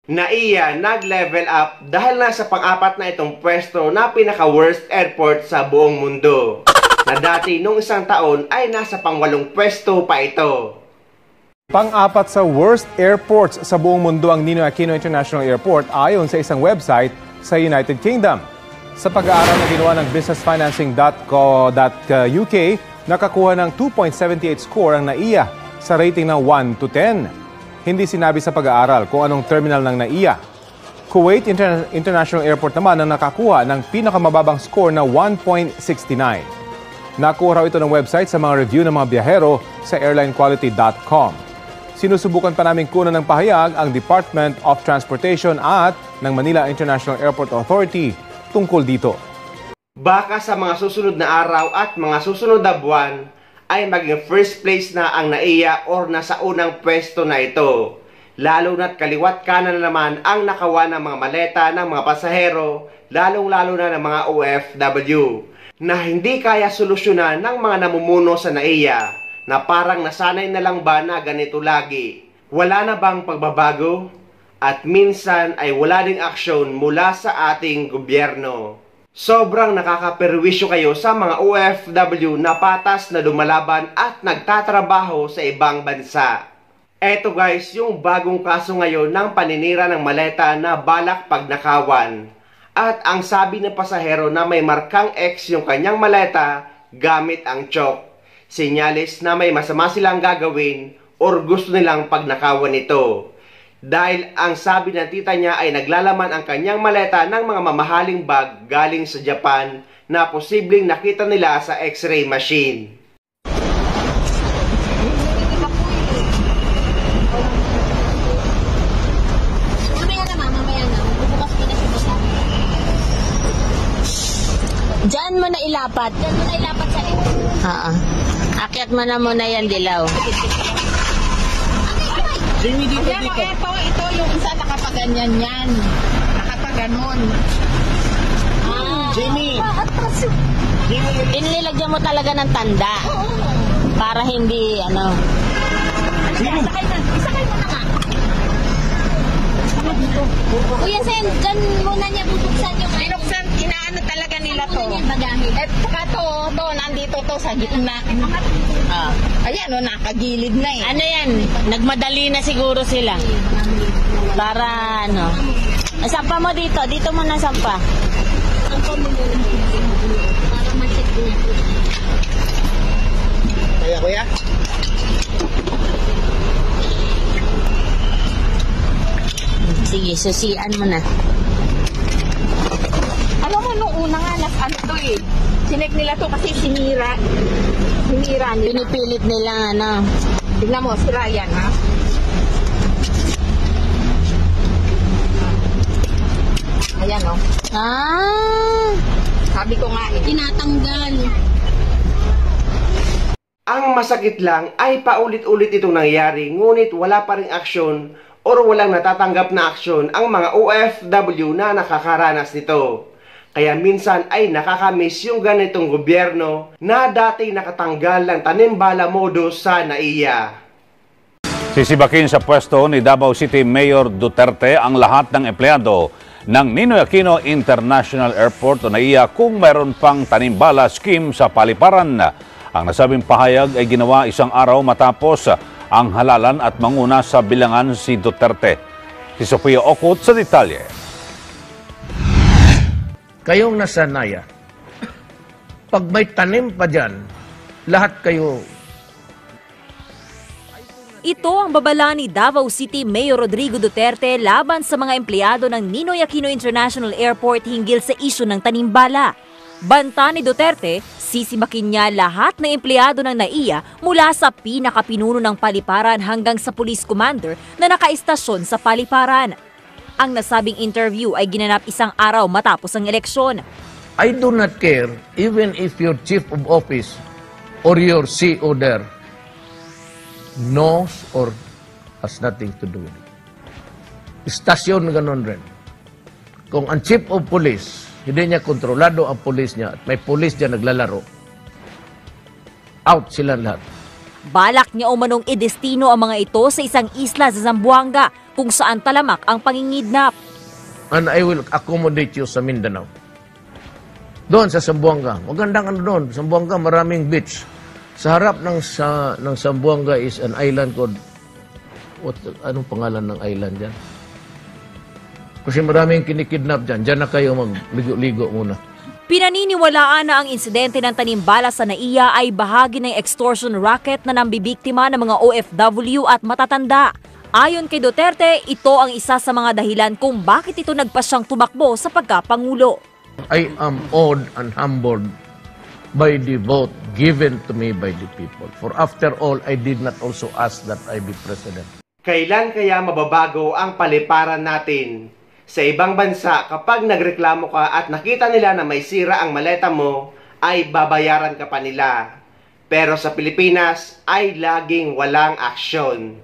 NAIA nag-level up dahil nasa pang-apat na itong pwesto na pinaka-worst airport sa buong mundo. Na dati nung isang taon ay nasa pang-8 pwesto pa ito. Pang-apat sa worst airports sa buong mundo ang Ninoy Aquino International Airport ayon sa isang website sa United Kingdom. Sa pag-aaral na ginawa ng businessfinancing.co.uk, nakakuha ng 2.78 score ang NAIA sa rating ng 1 to 10. Hindi sinabi sa pag-aaral kung anong terminal ng NAIA. Kuwait International Airport naman ang nakakuha ng pinakamababang score na 1.69. Nakuha raw ito ng website sa mga review ng mga biyahero sa airlinequality.com. Sinusubukan pa namin kunan ng pahayag ang Department of Transportation at ng Manila International Airport Authority tungkol dito. Baka sa mga susunod na araw at mga susunod na buwan ay maging first place na ang NAIA or nasa unang pwesto na ito. Lalo na't kaliwat kanan na naman ang nakawa ng mga maleta ng mga pasahero, lalong-lalo na ng mga OFW, na hindi kaya solusyonan ng mga namumuno sa NAIA, na parang nasanay na lang ba na ganito lagi. Wala na bang pagbabago? At minsan ay wala ding aksyon mula sa ating gobyerno. Sobrang nakakaperwisyo kayo sa mga OFW na patas na lumalaban at nagtatrabaho sa ibang bansa. Eto guys, yung bagong kaso ngayon ng paninira ng maleta na balak pagnakawan. At ang sabi ng pasahero na may markang X yung kanyang maleta gamit ang chalk. Senyales na may masama silang gagawin or gusto nilang pagnakawan ito. Dahil ang sabi ng tita niya ay naglalaman ang kanyang maleta ng mga mamahaling bag galing sa Japan na posibleng nakita nila sa X-ray machine. Diyan mo na ilapat. Diyan mo na ilapat sa likod. Akyat mo na muna yan, dilaw. Jamie, dito. Ito yung isa nakapaganyan yan. Nakapaganon. Jamie! Inilagyan mo talaga ng tanda. Para hindi, ano. Isakay mo na ka. Kuya Sen, dyan muna niya bubuksan yung Binuksan, inaano talaga nila to. At saka to, nandito to sa gitna. Ayan, nakagilid na eh. ano yan, nagmadali na siguro sila. Para, ano. Sampa mo dito mo na sampa. Sampa mo muna. Para ma-check niya. Kaya, kuya? Sige, susian mo na. Alam mo, nung una nga, ano to eh. Sinek nila to kasi sinira. Sinira nila. Pinipilit nila, ano. Tignan mo, sira yan, ha? Ayan, oh. Sabi ko nga eh. Tinatanggal. Ang masakit lang ay paulit-ulit itong nangyayari, ngunit wala pa ring aksyon or walang natatanggap na aksyon ang mga OFW na nakakaranas nito. Kaya minsan ay nakakamiss yung ganitong gobyerno na dati nakatanggal ng tanimbala modo sa NAIA. Sisibakin sa pwesto ni Davao City Mayor Duterte ang lahat ng empleyado ng Ninoy Aquino International Airport o NAIA kung mayroon pang tanimbala scheme sa paliparan. Ang nasabing pahayag ay ginawa isang araw matapos ang halalan at manguna sa bilangan si Duterte. Si Sofia Ocot sa detalye. Kayong nasa NAIA, pag may tanim pa dyan, lahat kayo. Ito ang babala ni Davao City Mayor Rodrigo Duterte laban sa mga empleyado ng Ninoy Aquino International Airport hinggil sa isyu ng tanimbala. Banta ni Duterte, sisibakin niya lahat ng empleyado ng NAIA mula sa pinakapinuno ng paliparan hanggang sa police commander na nakaistasyon sa paliparan. Ang nasabing interview ay ginanap isang araw matapos ang eleksyon. I do not care even if your chief of office or your CO there knows or has nothing to do with it. Istasyon ganon rin. Kung ang chief of police, hindi niya kontrolado ang police niya at may police dyan naglalaro, out sila lahat. Balak niya umanong idestino ang mga ito sa isang isla sa Zamboanga kung saan talamak ang pangingidnap. And I will accommodate you sa Mindanao. Doon sa Zamboanga. Magandang ano doon. Zamboanga, maraming beach. Sa harap ng Zamboanga is an island called, anong pangalan ng island dyan? Kasi maraming kinikidnap dyan. Dyan na kayo magligo-ligo muna. Pinaniniwalaan na ang insidente ng tanimbala sa NAIA ay bahagi ng extortion racket na nambibiktima ng mga OFW at matatanda. Ayon kay Duterte, ito ang isa sa mga dahilan kung bakit ito nagpasyang tumakbo sa pagkapangulo. I am awed and humbled by the vote given to me by the people. For after all, I did not also ask that I be president. Kailan kaya mababago ang paliparan natin? Sa ibang bansa, kapag nagreklamo ka at nakita nila na may sira ang maleta mo, ay babayaran ka pa nila. Pero sa Pilipinas ay laging walang aksyon.